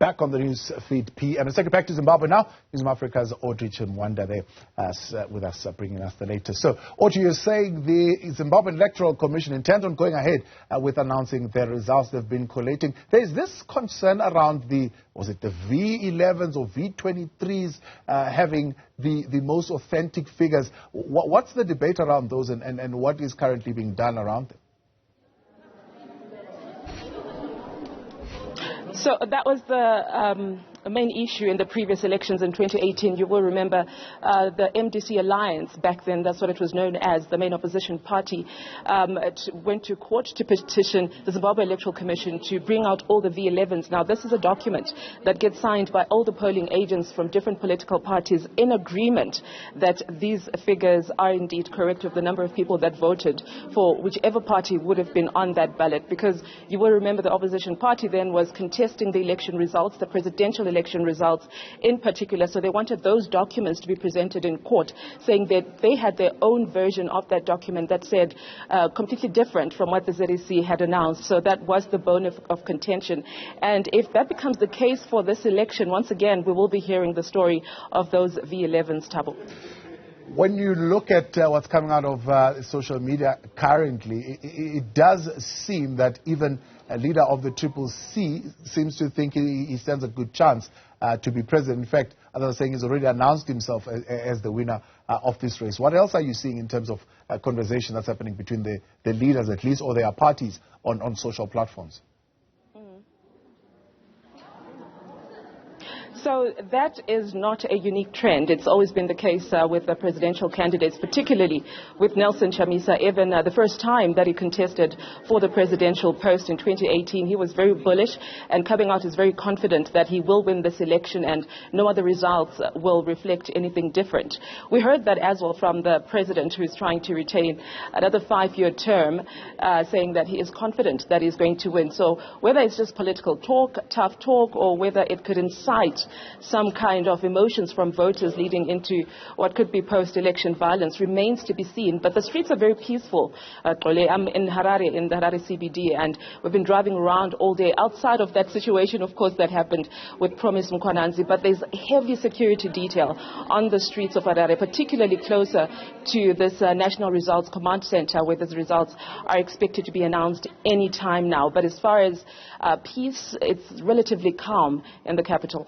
back on the news feed PM. Let's take it back to Zimbabwe now. Newzroom Afrika's Audrey Chimwanda there with us, bringing us the latest. So, Audrey, you're saying the Zimbabwean Electoral Commission intends on going ahead with announcing the results they've been collating. There's this concern around the V11s or V23s having the most authentic figures. What's the debate around those and what is currently being done around them? So that was the main issue in the previous elections in 2018. You will remember the MDC Alliance, back then that's what it was known as, the main opposition party, went to court to petition the Zimbabwe Electoral Commission to bring out all the V11s. Now this is a document that gets signed by all the polling agents from different political parties in agreement that these figures are indeed correct of the number of people that voted for whichever party would have been on that ballot, because you will remember the opposition party then was contesting the election results, the presidential election results in particular. So they wanted those documents to be presented in court, saying that they had their own version of that document that said completely different from what the ZEC had announced. So that was the bone of contention. And if that becomes the case for this election, once again, we will be hearing the story of those V11s, Thabo. When you look at what's coming out of social media currently, it does seem that even a leader of the Triple C seems to think he stands a good chance to be president. In fact, as I was saying, he's already announced himself as the winner of this race. What else are you seeing in terms of conversation that's happening between the leaders, at least, or their parties on social platforms? So that is not a unique trend. It's always been the case with the presidential candidates, particularly with Nelson Chamisa. Even the first time that he contested for the presidential post in 2018, he was very bullish and coming out is very confident that he will win this election and no other results will reflect anything different. We heard that as well from the president, who is trying to retain another 5-year term, saying that he is confident that he's going to win. So whether it's just political talk, tough talk, or whether it could incite some kind of emotions from voters leading into what could be post-election violence remains to be seen. But the streets are very peaceful. I'm in Harare, in the Harare CBD, and we've been driving around all day outside of that situation, of course, that happened with Promise Mkwananzi. But there's heavy security detail on the streets of Harare, particularly closer to this National Results Command Center, where these results are expected to be announced any time now. But as far as peace, it's relatively calm in the capital.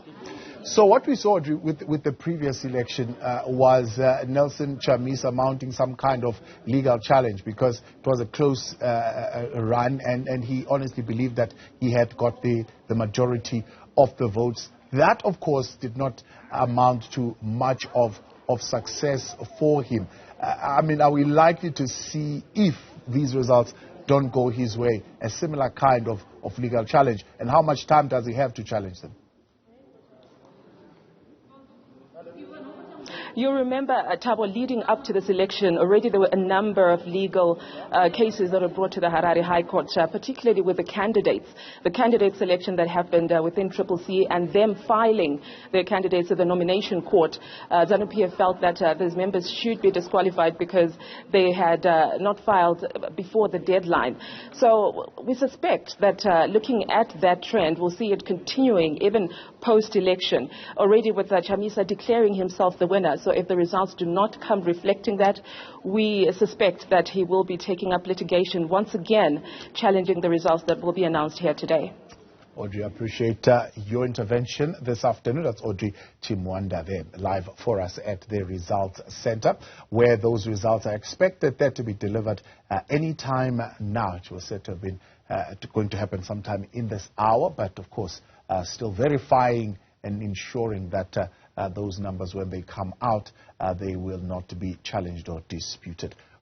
So what we saw with the previous election was Nelson Chamisa mounting some kind of legal challenge because it was a close run and he honestly believed that he had got the majority of the votes. That, of course, did not amount to much of success for him. I mean, are we likely to see, if these results don't go his way, a similar kind of legal challenge? And how much time does he have to challenge them? You remember, Thabo, leading up to this election, already there were a number of legal cases that were brought to the Harare High Court, particularly with the candidate selection that happened within Triple C and them filing their candidates at the nomination court. ZANU-PF felt that those members should be disqualified because they had not filed before the deadline. So we suspect that looking at that trend, we'll see it continuing even post-election, already with Chamisa declaring himself the winner. So if the results do not come reflecting that, we suspect that he will be taking up litigation once again, challenging the results that will be announced here today. Audrey, I appreciate your intervention this afternoon. That's Audrey Chimwanda there, live for us at the Results Center, where those results are expected there to be delivered any time now. It was said to have been going to happen sometime in this hour, but of course still verifying and ensuring that those numbers, when they come out, they will not be challenged or disputed.